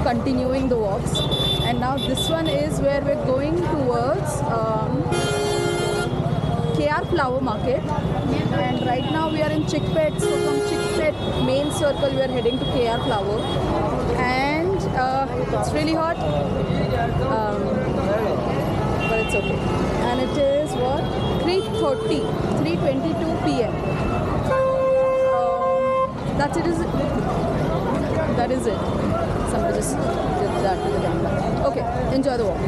continuing the walks. And now this one is where we're going towards KR Flower Market. And right now we are in Chickpet. So from Chickpet main circle we are heading to KR Flower. And it's really hot. But it's okay. And it is what? 3:22 p.m. That's it. That is it. Somebody just did that to the camera. Okay, enjoy the walk.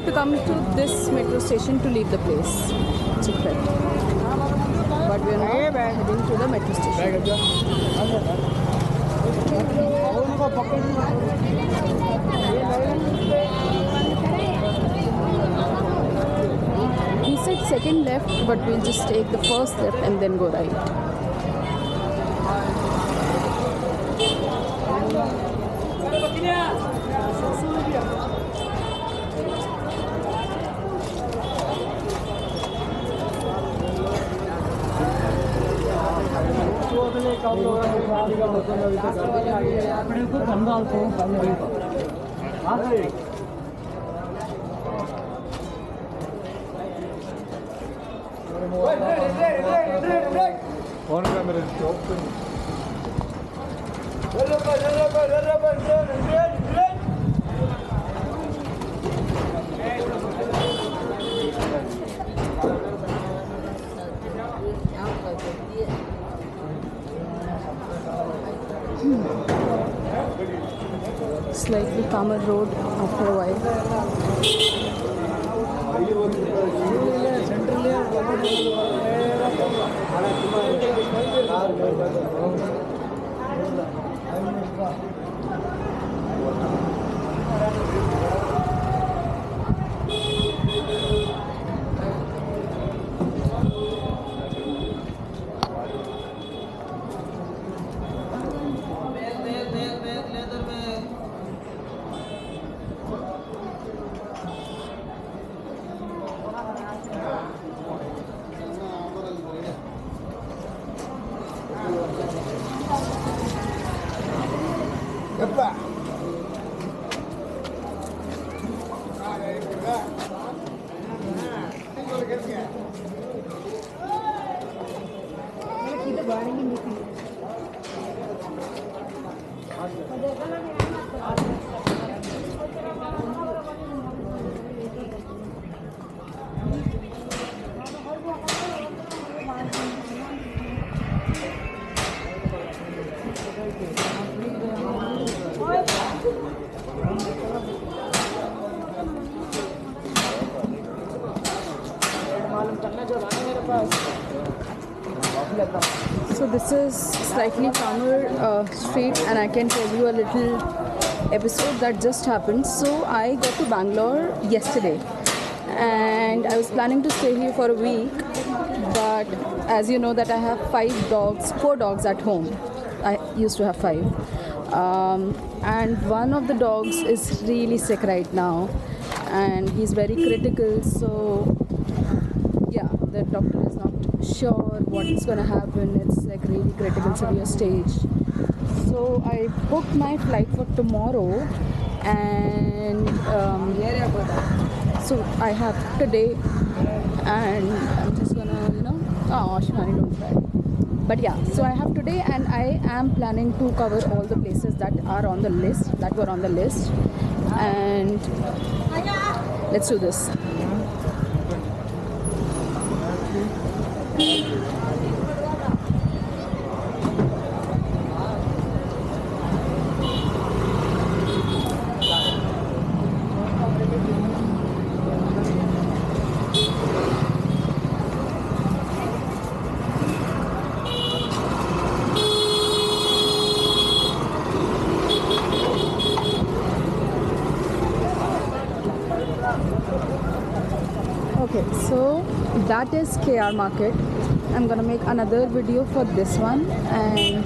To come to this metro station to leave the place. But we are now heading to the metro station. He said second left, but we'll just take the first left and then go right. Slightly calmer road after a while. So this is slightly calmer street, and I can tell you a little episode that just happened. So I got to Bangalore yesterday, and I was planning to stay here for a week, but as you know that I have 4 dogs at home. used to have 5. And one of the dogs is really sick right now, and he's very critical. So yeah, the doctor is not sure what's gonna happen. It's like really critical, severe stage. So I booked my flight for tomorrow, and so I have today, and I'm just gonna, oh, Shivani, don't cry. But yeah, so I have today, and I am planning to cover all the places that are on the list, and let's do this. Okay, so that is KR Market. I'm gonna make another video for this one, and